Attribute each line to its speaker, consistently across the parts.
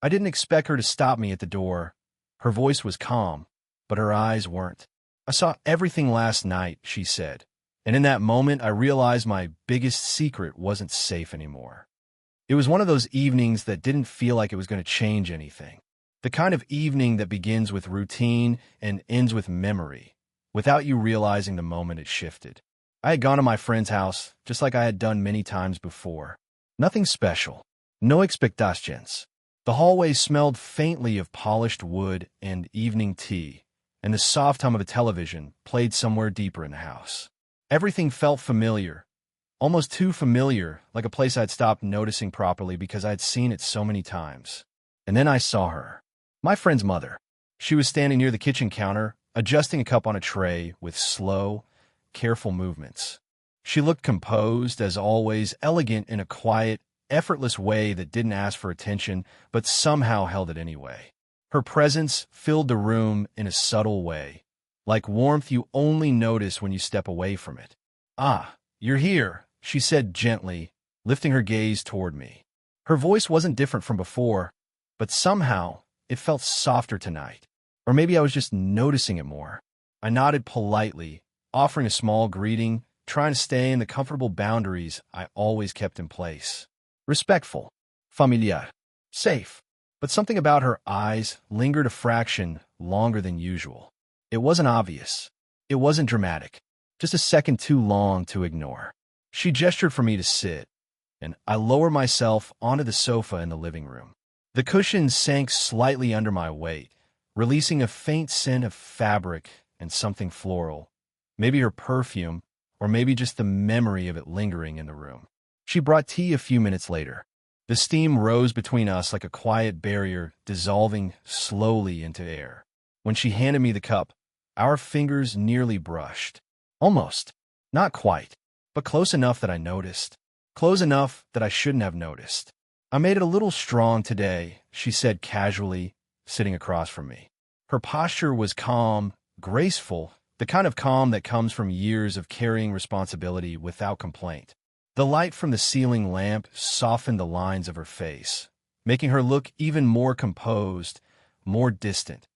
Speaker 1: I didn't expect her to stop me at the door. Her voice was calm, but her eyes weren't. "I saw everything last night," she said, and in that moment I realized my biggest secret wasn't safe anymore. It was one of those evenings that didn't feel like it was going to change anything. The kind of evening that begins with routine and ends with memory, without you realizing the moment it shifted. I had gone to my friend's house, just like I had done many times before. Nothing special. No expectations. The hallway smelled faintly of polished wood and evening tea, and the soft hum of a television played somewhere deeper in the house. Everything felt familiar, almost too familiar, like a place I'd stopped noticing properly because I'd seen it so many times. And then I saw her. My friend's mother. She was standing near the kitchen counter, adjusting a cup on a tray with slow, careful movements. She looked composed, as always, elegant in a quiet, effortless way that didn't ask for attention, but somehow held it anyway. Her presence filled the room in a subtle way, like warmth you only notice when you step away from it. "Ah, you're here," she said gently, lifting her gaze toward me. Her voice wasn't different from before, but somehow it felt softer tonight. Or maybe I was just noticing it more. I nodded politely, offering a small greeting, trying to stay in the comfortable boundaries I always kept in place. Respectful, familiar, safe. But something about her eyes lingered a fraction longer than usual. It wasn't obvious. It wasn't dramatic. Just a second too long to ignore. She gestured for me to sit, and I lowered myself onto the sofa in the living room. The cushions sank slightly under my weight, releasing a faint scent of fabric and something floral. Maybe her perfume, or maybe just the memory of it lingering in the room. She brought tea a few minutes later. The steam rose between us like a quiet barrier, dissolving slowly into air. When she handed me the cup, our fingers nearly brushed. Almost. Not quite, but close enough that I noticed. Close enough that I shouldn't have noticed. "I made it a little strong today," she said casually, sitting across from me. Her posture was calm, graceful, the kind of calm that comes from years of carrying responsibility without complaint. The light from the ceiling lamp softened the lines of her face, making her look even more composed, more distant,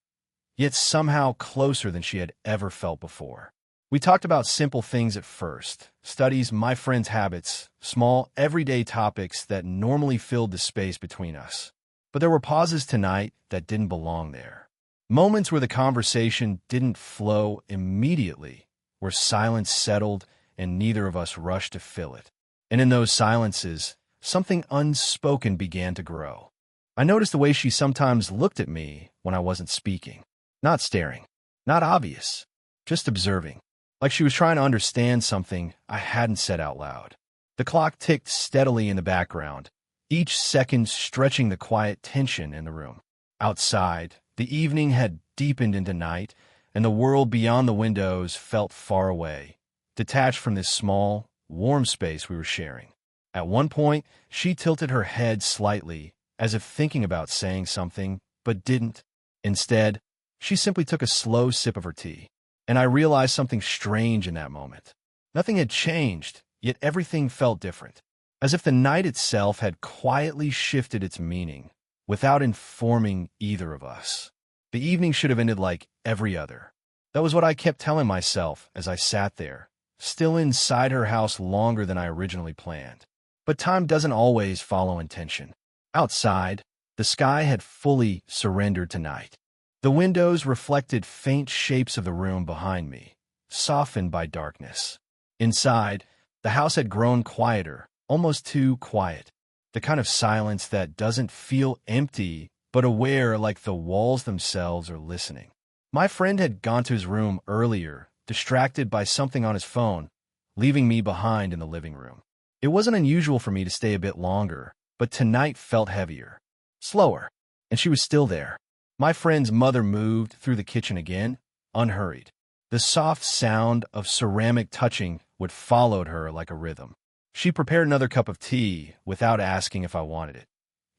Speaker 1: yet somehow closer than she had ever felt before. We talked about simple things at first, studies, my friend's habits, small, everyday topics that normally filled the space between us. But there were pauses tonight that didn't belong there. Moments where the conversation didn't flow immediately, where silence settled and neither of us rushed to fill it. And in those silences, something unspoken began to grow. I noticed the way she sometimes looked at me when I wasn't speaking. Not staring, not obvious, just observing. Like she was trying to understand something I hadn't said out loud. The clock ticked steadily in the background, each second stretching the quiet tension in the room. Outside, the evening had deepened into night, and the world beyond the windows felt far away, detached from this small, warm space we were sharing. At one point, she tilted her head slightly, as if thinking about saying something, but didn't. Instead, she simply took a slow sip of her tea. And I realized something strange in that moment. Nothing had changed, yet everything felt different, as if the night itself had quietly shifted its meaning, without informing either of us. The evening should have ended like every other. That was what I kept telling myself as I sat there, still inside her house longer than I originally planned. But time doesn't always follow intention. Outside, the sky had fully surrendered to night. The windows reflected faint shapes of the room behind me, softened by darkness. Inside, the house had grown quieter, almost too quiet, the kind of silence that doesn't feel empty, but aware, like the walls themselves are listening. My friend had gone to his room earlier, distracted by something on his phone, leaving me behind in the living room. It wasn't unusual for me to stay a bit longer, but tonight felt heavier, slower, and she was still there. My friend's mother moved through the kitchen again, unhurried. The soft sound of ceramic touching would followed her like a rhythm. She prepared another cup of tea without asking if I wanted it.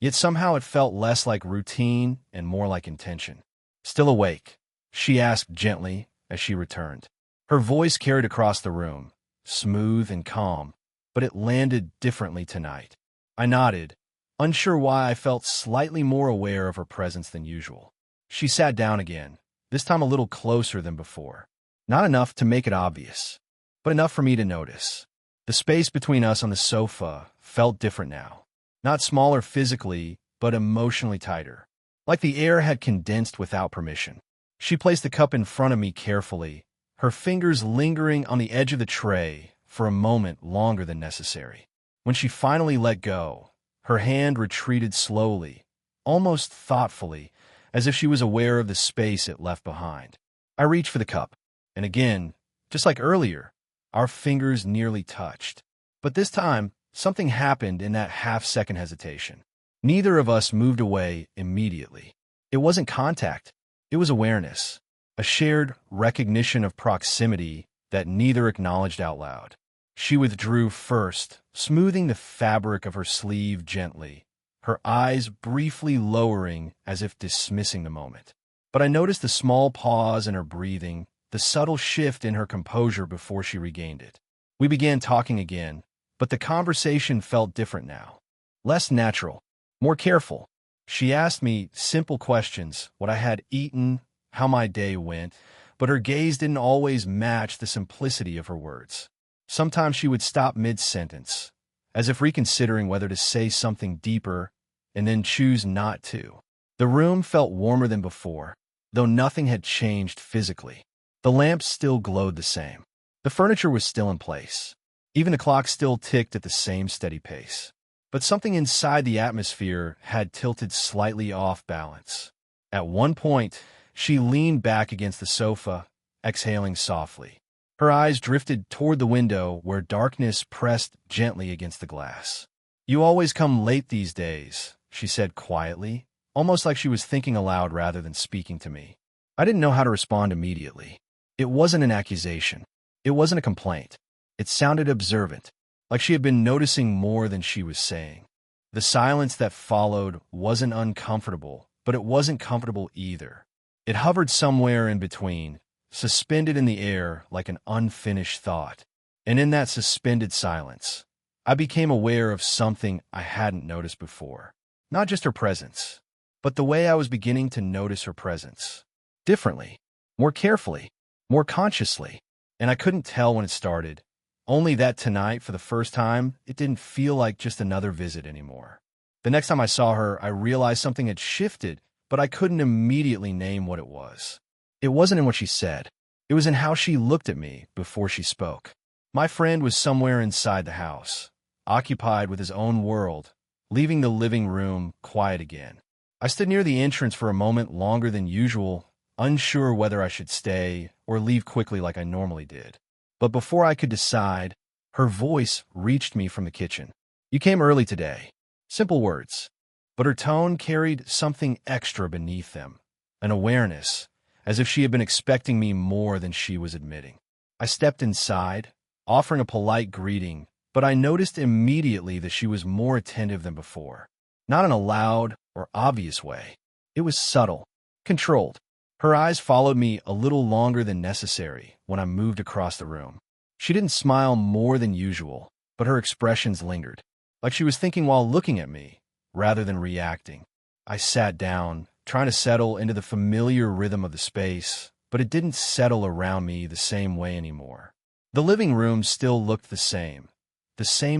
Speaker 1: Yet somehow it felt less like routine and more like intention. "Still awake?" she asked gently as she returned. Her voice carried across the room, smooth and calm, but it landed differently tonight. I nodded, Unsure why, I felt slightly more aware of her presence than usual. She sat down again, this time a little closer than before. Not enough to make it obvious, but enough for me to notice. The space between us on the sofa felt different now. Not smaller physically, but emotionally tighter. Like the air had condensed without permission. She placed the cup in front of me carefully, her fingers lingering on the edge of the tray for a moment longer than necessary. When she finally let go, her hand retreated slowly, almost thoughtfully, as if she was aware of the space it left behind. I reached for the cup, and again, just like earlier, our fingers nearly touched. But this time, something happened in that half-second hesitation. Neither of us moved away immediately. It wasn't contact, it was awareness, a shared recognition of proximity that neither acknowledged out loud. She withdrew first, smoothing the fabric of her sleeve gently, her eyes briefly lowering as if dismissing the moment. But I noticed the small pause in her breathing, the subtle shift in her composure before she regained it. We began talking again, but the conversation felt different now. Less natural, more careful. She asked me simple questions, what I had eaten, how my day went, but her gaze didn't always match the simplicity of her words. Sometimes she would stop mid-sentence, as if reconsidering whether to say something deeper, and then choose not to. The room felt warmer than before, though nothing had changed physically. The lamps still glowed the same. The furniture was still in place. Even the clock still ticked at the same steady pace. But something inside the atmosphere had tilted slightly off balance. At one point, she leaned back against the sofa, exhaling softly. Her eyes drifted toward the window where darkness pressed gently against the glass. "You always come late these days," she said quietly, almost like she was thinking aloud rather than speaking to me. I didn't know how to respond immediately. It wasn't an accusation. It wasn't a complaint. It sounded observant, like she had been noticing more than she was saying. The silence that followed wasn't uncomfortable, but it wasn't comfortable either. It hovered somewhere in between, suspended in the air like an unfinished thought. And in that suspended silence, I became aware of something I hadn't noticed before. Not just her presence, but the way I was beginning to notice her presence. Differently, more carefully, more consciously. And I couldn't tell when it started. Only that tonight, for the first time, it didn't feel like just another visit anymore. The next time I saw her, I realized something had shifted, but I couldn't immediately name what it was. It wasn't in what she said. It was in how she looked at me before she spoke. My friend was somewhere inside the house, occupied with his own world, leaving the living room quiet again. I stood near the entrance for a moment longer than usual, unsure whether I should stay or leave quickly like I normally did. But before I could decide, her voice reached me from the kitchen. "You came early today." Simple words, but her tone carried something extra beneath them, an awareness, as if she had been expecting me more than she was admitting. I stepped inside, offering a polite greeting, but I noticed immediately that she was more attentive than before. Not in a loud or obvious way. It was subtle, controlled. Her eyes followed me a little longer than necessary when I moved across the room. She didn't smile more than usual, but her expressions lingered, like she was thinking while looking at me, rather than reacting. I sat down, trying to settle into the familiar rhythm of the space, but it didn't settle around me the same way anymore. The living room still looked the same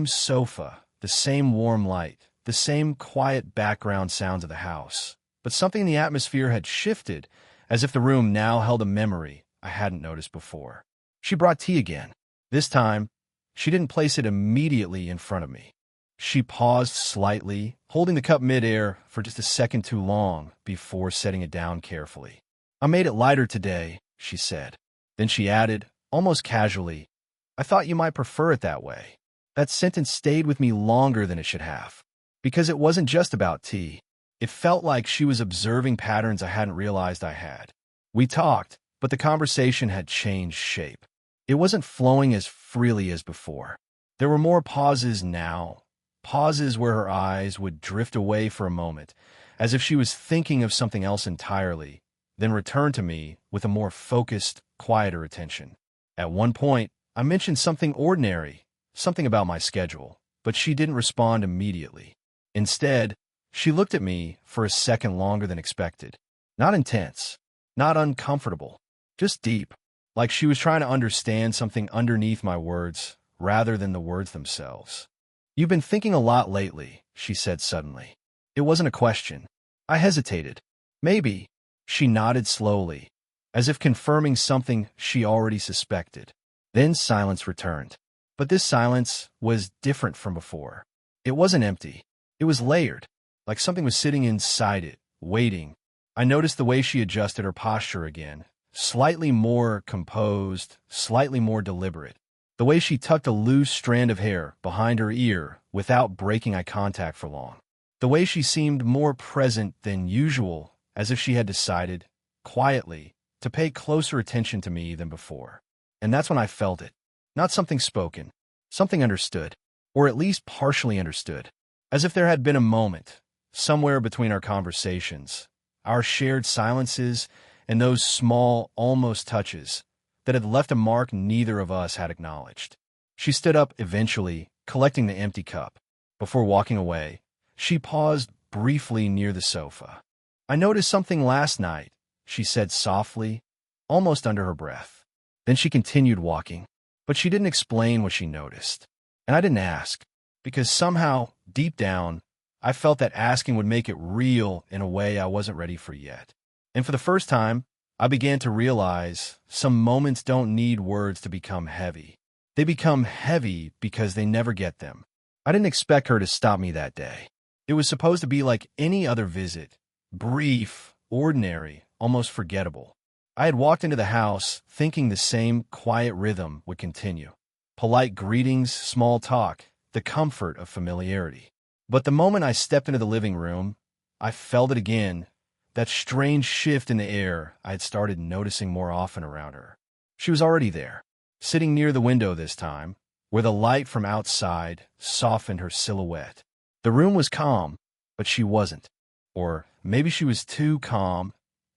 Speaker 1: sofa, the same warm light, the same quiet background sounds of the house. But something in the atmosphere had shifted, as if the room now held a memory I hadn't noticed before. She brought tea again. This time, she didn't place it immediately in front of me. She paused slightly, holding the cup midair for just a second too long before setting it down carefully. "I made it lighter today," she said. Then she added, almost casually, "I thought you might prefer it that way." That sentence stayed with me longer than it should have, because it wasn't just about tea. It felt like she was observing patterns I hadn't realized I had. We talked, but the conversation had changed shape. It wasn't flowing as freely as before. There were more pauses now, pauses where her eyes would drift away for a moment, as if she was thinking of something else entirely, then return to me with a more focused, quieter attention. At one point, I mentioned something ordinary, something about my schedule, but she didn't respond immediately. Instead, she looked at me for a second longer than expected. Not intense, not uncomfortable, just deep, like she was trying to understand something underneath my words rather than the words themselves. "You've been thinking a lot lately," she said suddenly. It wasn't a question. I hesitated. "Maybe." She nodded slowly, as if confirming something she already suspected. Then silence returned. But this silence was different from before. It wasn't empty. It was layered, like something was sitting inside it, waiting. I noticed the way she adjusted her posture again, slightly more composed, slightly more deliberate. The way she tucked a loose strand of hair behind her ear without breaking eye contact for long. The way she seemed more present than usual, as if she had decided, quietly, to pay closer attention to me than before. And that's when I felt it. Not something spoken, something understood, or at least partially understood. As if there had been a moment, somewhere between our conversations, our shared silences, and those small, almost touches that had left a mark neither of us had acknowledged. She stood up eventually, collecting the empty cup. Before walking away, she paused briefly near the sofa. "I noticed something last night," she said softly, almost under her breath. Then she continued walking, but she didn't explain what she noticed. And I didn't ask, because somehow, deep down, I felt that asking would make it real in a way I wasn't ready for yet. And for the first time, I began to realize some moments don't need words to become heavy. They become heavy because they never get them. I didn't expect her to stop me that day. It was supposed to be like any other visit, brief, ordinary, almost forgettable. I had walked into the house thinking the same quiet rhythm would continue. Polite greetings, small talk, the comfort of familiarity. But the moment I stepped into the living room, I felt it again, that strange shift in the air I had started noticing more often around her. She was already there, sitting near the window this time, where the light from outside softened her silhouette. The room was calm, but she wasn't. Or maybe she was too calm,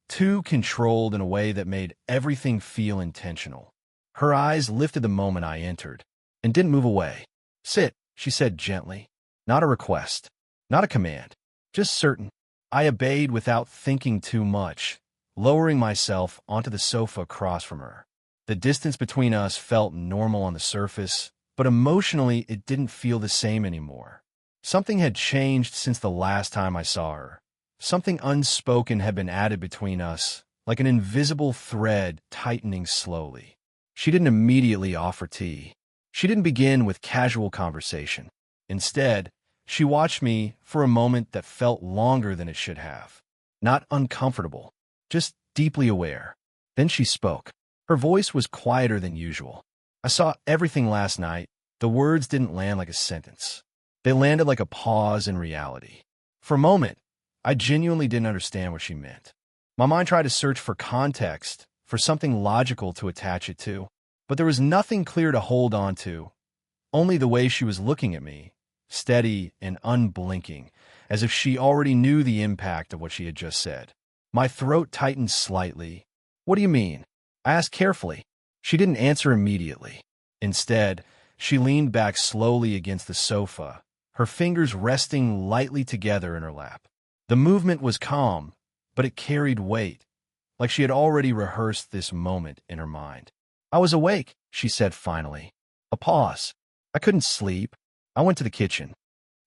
Speaker 1: too controlled in a way that made everything feel intentional. Her eyes lifted the moment I entered, and didn't move away. "Sit," she said gently. Not a request, not a command, just certain. I obeyed without thinking too much, lowering myself onto the sofa across from her. The distance between us felt normal on the surface, but emotionally it didn't feel the same anymore. Something had changed since the last time I saw her. Something unspoken had been added between us, like an invisible thread tightening slowly. She didn't immediately offer tea. She didn't begin with casual conversation. Instead, she watched me for a moment that felt longer than it should have. Not uncomfortable, just deeply aware. Then she spoke. Her voice was quieter than usual. I saw everything last night. The words didn't land like a sentence. They landed like a pause in reality. For a moment, I genuinely didn't understand what she meant. My mind tried to search for context, for something logical to attach it to, but there was nothing clear to hold on to, only the way she was looking at me, steady and unblinking, as if she already knew the impact of what she had just said. My throat tightened slightly. "What do you mean?" I asked carefully. She didn't answer immediately. Instead, she leaned back slowly against the sofa, her fingers resting lightly together in her lap. The movement was calm, but it carried weight, like she had already rehearsed this moment in her mind. "I was awake," she said finally. A pause. "I couldn't sleep. I went to the kitchen."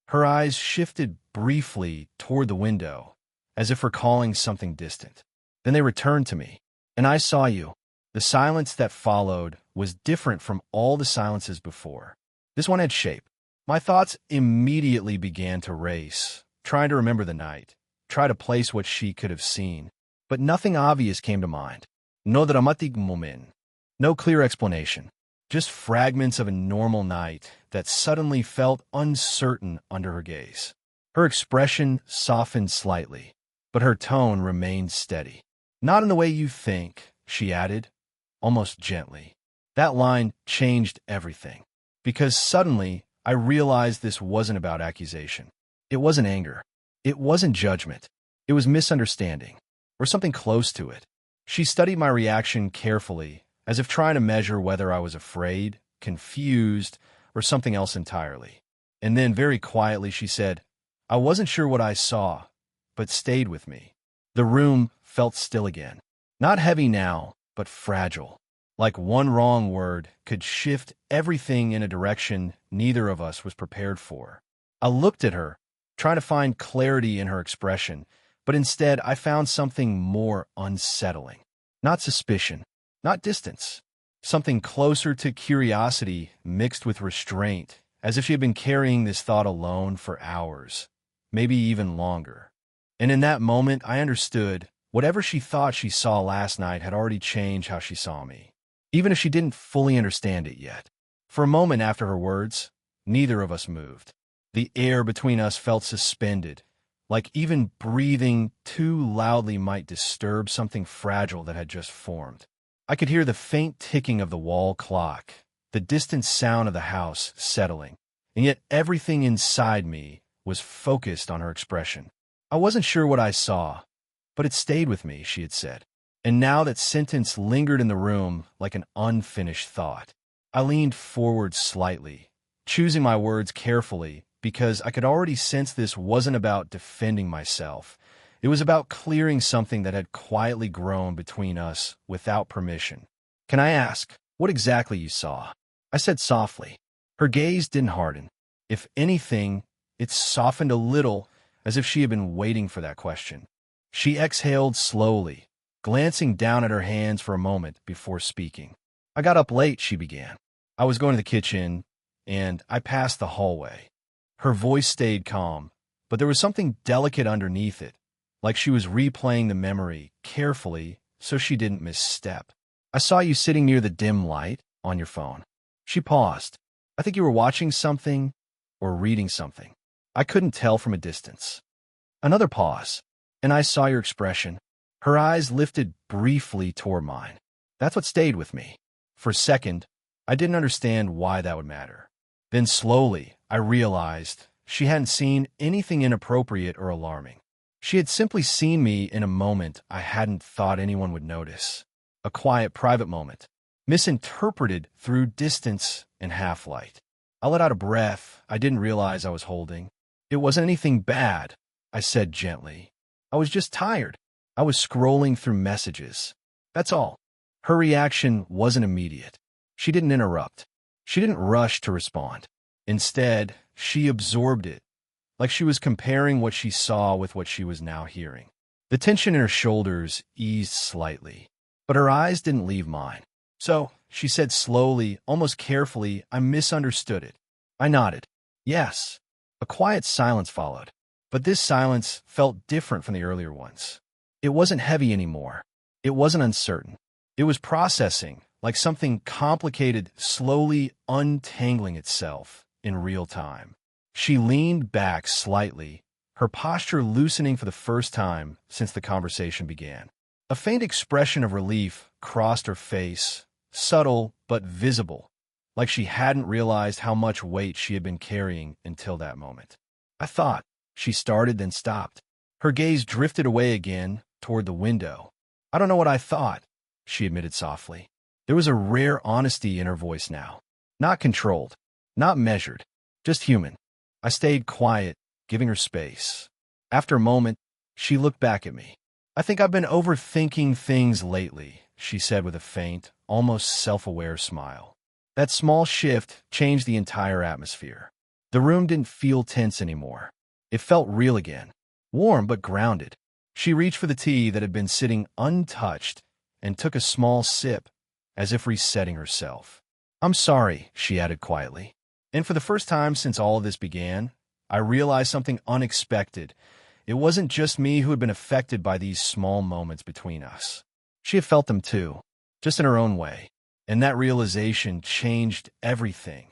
Speaker 1: Her eyes shifted briefly toward the window, as if recalling something distant. Then they returned to me. "And I saw you." The silence that followed was different from all the silences before. This one had shape. My thoughts immediately began to race, trying to remember the night, try to place what she could have seen. But nothing obvious came to mind. No dramatic moment. No clear explanation. Just fragments of a normal night that suddenly felt uncertain under her gaze. Her expression softened slightly, but her tone remained steady. "Not in the way you think," she added, almost gently. That line changed everything, because suddenly I realized this wasn't about accusation. It wasn't anger. It wasn't judgment. It was misunderstanding, or something close to it. She studied my reaction carefully, as if trying to measure whether I was afraid, confused, or something else entirely. And then, very quietly, she said, I wasn't sure what I saw, but stayed with me. The room felt still again. Not heavy now, but fragile. Like one wrong word could shift everything in a direction neither of us was prepared for. I looked at her, trying to find clarity in her expression, but instead I found something more unsettling. Not suspicion, not distance. Something closer to curiosity mixed with restraint, as if she had been carrying this thought alone for hours, maybe even longer. And in that moment, I understood whatever she thought she saw last night had already changed how she saw me, even if she didn't fully understand it yet. For a moment after her words, neither of us moved. The air between us felt suspended, like even breathing too loudly might disturb something fragile that had just formed. I could hear the faint ticking of the wall clock, the distant sound of the house settling, and yet everything inside me was focused on her expression. I wasn't sure what I saw, but it stayed with me, she had said. And now that sentence lingered in the room like an unfinished thought. I leaned forward slightly, choosing my words carefully because I could already sense this wasn't about defending myself. It was about clearing something that had quietly grown between us without permission. Can I ask what exactly you saw? I said softly. Her gaze didn't harden. If anything, it softened a little, as if she had been waiting for that question. She exhaled slowly, glancing down at her hands for a moment before speaking. I got up late, she began. I was going to the kitchen, and I passed the hallway. Her voice stayed calm, but there was something delicate underneath it, like she was replaying the memory carefully so she didn't misstep. I saw you sitting near the dim light on your phone. She paused. I think you were watching something or reading something. I couldn't tell from a distance. Another pause, and I saw your expression. Her eyes lifted briefly toward mine. That's what stayed with me. For a second, I didn't understand why that would matter. Then slowly, I realized she hadn't seen anything inappropriate or alarming. She had simply seen me in a moment I hadn't thought anyone would notice. A quiet, private moment, misinterpreted through distance and half-light. I let out a breath I didn't realize I was holding. It wasn't anything bad, I said gently. I was just tired. I was scrolling through messages. That's all. Her reaction wasn't immediate. She didn't interrupt. She didn't rush to respond. Instead, she absorbed it, like she was comparing what she saw with what she was now hearing. The tension in her shoulders eased slightly, but her eyes didn't leave mine. So, she said slowly, almost carefully, I misunderstood it. I nodded. Yes. A quiet silence followed, but this silence felt different from the earlier ones. It wasn't heavy anymore. It wasn't uncertain. It was processing, like something complicated slowly untangling itself in real time. She leaned back slightly, her posture loosening for the first time since the conversation began. A faint expression of relief crossed her face, subtle but visible, like she hadn't realized how much weight she had been carrying until that moment. I thought, she started, then stopped. Her gaze drifted away again toward the window. I don't know what I thought, she admitted softly. There was a rare honesty in her voice now. Not controlled, not measured, just human. I stayed quiet, giving her space. After a moment, she looked back at me. I think I've been overthinking things lately, she said with a faint, almost self-aware smile. That small shift changed the entire atmosphere. The room didn't feel tense anymore. It felt real again, warm but grounded. She reached for the tea that had been sitting untouched and took a small sip, as if resetting herself. I'm sorry, she added quietly. And for the first time since all of this began, I realized something unexpected. It wasn't just me who had been affected by these small moments between us. She had felt them too, just in her own way. And that realization changed everything,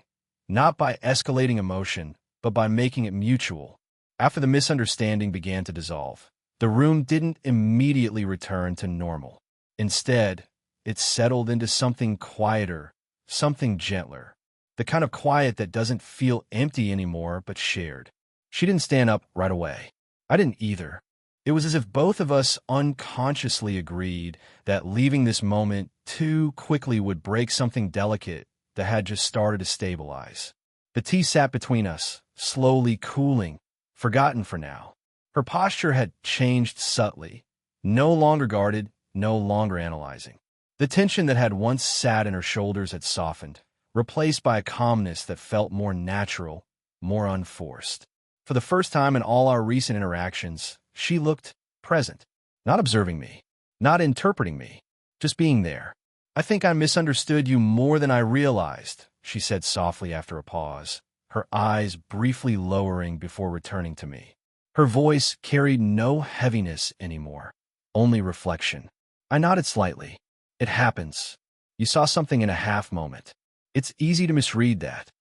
Speaker 1: not by escalating emotion, but by making it mutual. After the misunderstanding began to dissolve, the room didn't immediately return to normal. Instead, it settled into something quieter, something gentler. The kind of quiet that doesn't feel empty anymore, but shared. She didn't stand up right away. I didn't either. It was as if both of us unconsciously agreed that leaving this moment too quickly would break something delicate that had just started to stabilize. The tea sat between us, slowly cooling, forgotten for now. Her posture had changed subtly, no longer guarded, no longer analyzing. The tension that had once sat in her shoulders had softened, replaced by a calmness that felt more natural, more unforced. For the first time in all our recent interactions, she looked present, not observing me, not interpreting me, just being there. "I think I misunderstood you more than I realized," she said softly after a pause, her eyes briefly lowering before returning to me. Her voice carried no heaviness anymore, only reflection. I nodded slightly. "It happens. You saw something in a half moment. It's easy to misread that."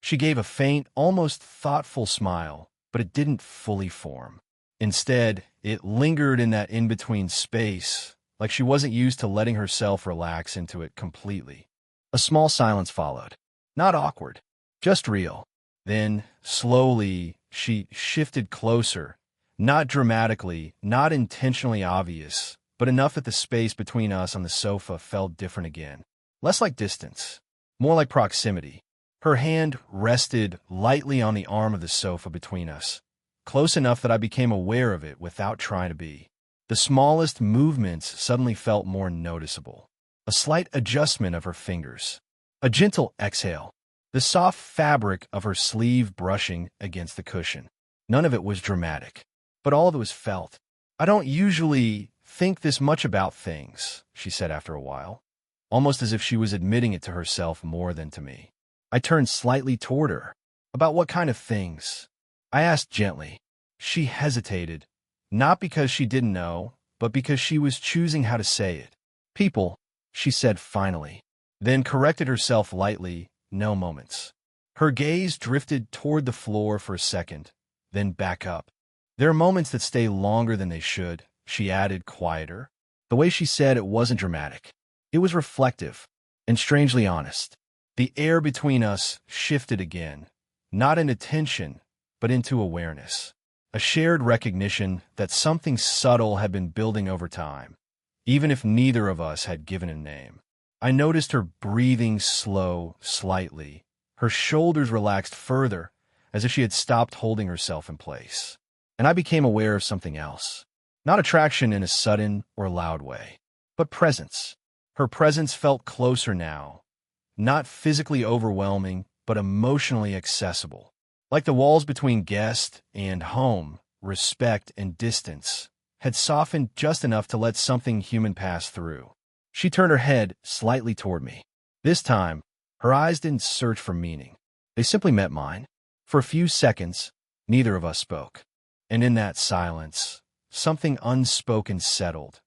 Speaker 1: She gave a faint, almost thoughtful smile, but it didn't fully form. Instead, it lingered in that in-between space, like she wasn't used to letting herself relax into it completely. A small silence followed. Not awkward, just real. Then, slowly, she shifted closer, not dramatically, not intentionally obvious, but enough that the space between us on the sofa felt different again. Less like distance, more like proximity. Her hand rested lightly on the arm of the sofa between us, close enough that I became aware of it without trying to be. The smallest movements suddenly felt more noticeable. A slight adjustment of her fingers, a gentle exhale, the soft fabric of her sleeve brushing against the cushion. None of it was dramatic, but all of it was felt. "I don't usually think this much about things," she said after a while, almost as if she was admitting it to herself more than to me. I turned slightly toward her. "About what kind of things?" I asked gently. She hesitated, not because she didn't know, but because she was choosing how to say it. "People," she said finally, then corrected herself lightly. "No moments." Her gaze drifted toward the floor for a second, then back up. "There are moments that stay longer than they should," she added, quieter. The way she said it wasn't dramatic. It was reflective and strangely honest. The air between us shifted again, not into tension, but into awareness. A shared recognition that something subtle had been building over time, even if neither of us had given a name. I noticed her breathing slow, slightly. Her shoulders relaxed further, as if she had stopped holding herself in place. And I became aware of something else. Not attraction in a sudden or loud way, but presence. Her presence felt closer now, not physically overwhelming, but emotionally accessible. Like the walls between guest and home, respect and distance, had softened just enough to let something human pass through. She turned her head slightly toward me. This time, her eyes didn't search for meaning. They simply met mine. For a few seconds, neither of us spoke. And in that silence, something unspoken settled.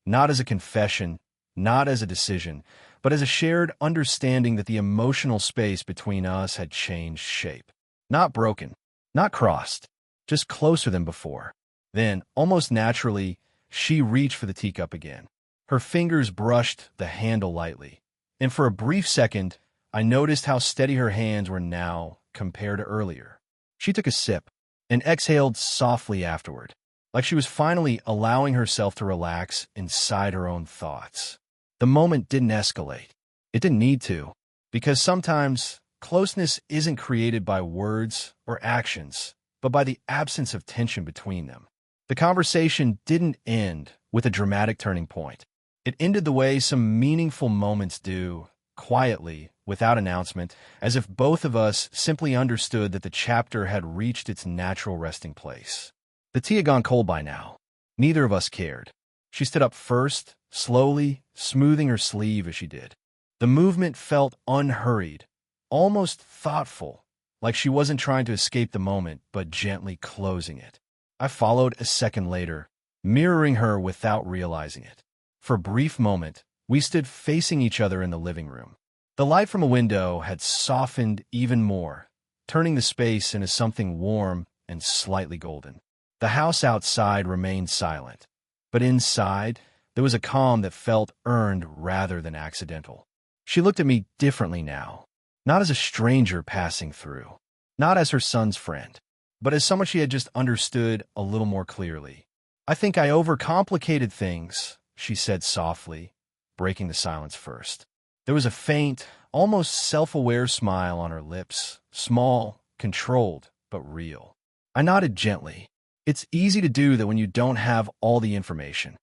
Speaker 1: Not as a confession, not as a decision, but as a shared understanding that the emotional space between us had changed shape. Not broken, not crossed, just closer than before. Then, almost naturally, she reached for the teacup again. Her fingers brushed the handle lightly, and for a brief second, I noticed how steady her hands were now compared to earlier. She took a sip and exhaled softly afterward, like she was finally allowing herself to relax inside her own thoughts. The moment didn't escalate. It didn't need to, because sometimes closeness isn't created by words or actions, but by the absence of tension between them. The conversation didn't end with a dramatic turning point. It ended the way some meaningful moments do, quietly, without announcement, as if both of us simply understood that the chapter had reached its natural resting place. The tea had gone cold by now. Neither of us cared. She stood up first, slowly, smoothing her sleeve as she did. The movement felt unhurried, almost thoughtful, like she wasn't trying to escape the moment, but gently closing it. I followed a second later, mirroring her without realizing it. For a brief moment, we stood facing each other in the living room. The light from a window had softened even more, turning the space into something warm and slightly golden. The house outside remained silent, but inside, there was a calm that felt earned rather than accidental. She looked at me differently now, not as a stranger passing through, not as her son's friend, but as someone she had just understood a little more clearly. "I think I overcomplicated things," she said softly, breaking the silence first. There was a faint, almost self-aware smile on her lips, small, controlled, but real. I nodded gently. It's easy to do that when you don't have all the information.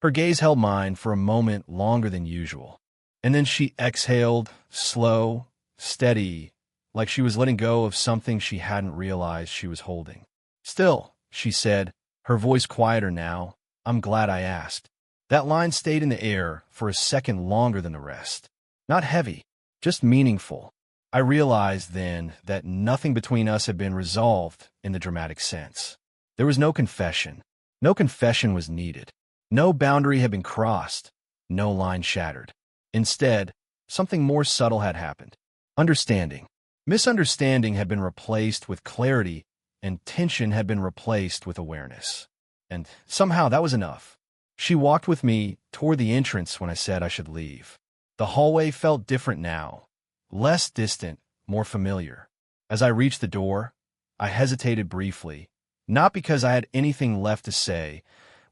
Speaker 1: Her gaze held mine for a moment longer than usual. And then she exhaled, slow, steady, like she was letting go of something she hadn't realized she was holding. Still, she said, her voice quieter now, I'm glad I asked. That line stayed in the air for a second longer than the rest. Not heavy, just meaningful. I realized then that nothing between us had been resolved in the dramatic sense. There was no confession. No confession was needed. No boundary had been crossed. No line shattered. Instead, something more subtle had happened. Understanding. Misunderstanding had been replaced with clarity, and tension had been replaced with awareness. And somehow that was enough. She walked with me toward the entrance when I said I should leave. The hallway felt different now, less distant, more familiar. As I reached the door, I hesitated briefly, not because I had anything left to say,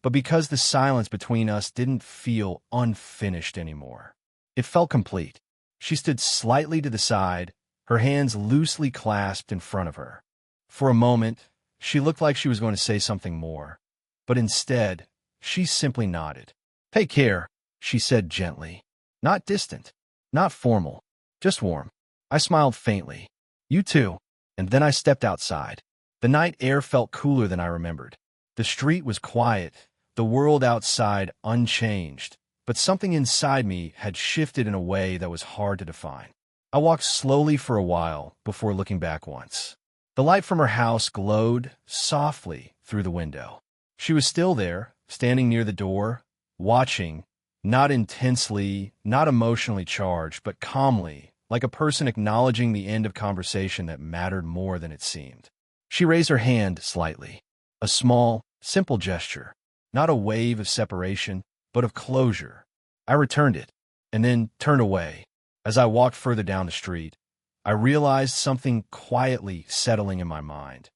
Speaker 1: but because the silence between us didn't feel unfinished anymore. It felt complete. She stood slightly to the side, her hands loosely clasped in front of her. For a moment, she looked like she was going to say something more, but instead, she simply nodded. Take care, she said gently. Not distant, not formal, just warm. I smiled faintly. You too. And then I stepped outside. The night air felt cooler than I remembered. The street was quiet, the world outside unchanged, but something inside me had shifted in a way that was hard to define. I walked slowly for a while before looking back once. The light from her house glowed softly through the window. She was still there, standing near the door, watching, not intensely, not emotionally charged, but calmly, like a person acknowledging the end of conversation that mattered more than it seemed. She raised her hand slightly, a small, simple gesture, not a wave of separation, but of closure. I returned it, and then turned away. As I walked further down the street, I realized something quietly settling in my mind.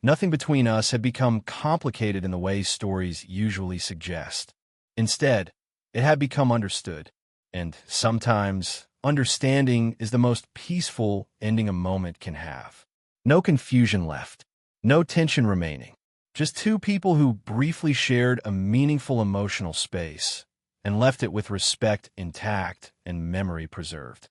Speaker 1: Nothing between us had become complicated in the way stories usually suggest. Instead, it had become understood, and sometimes understanding is the most peaceful ending a moment can have. No confusion left, no tension remaining, just two people who briefly shared a meaningful emotional space and left it with respect intact and memory preserved.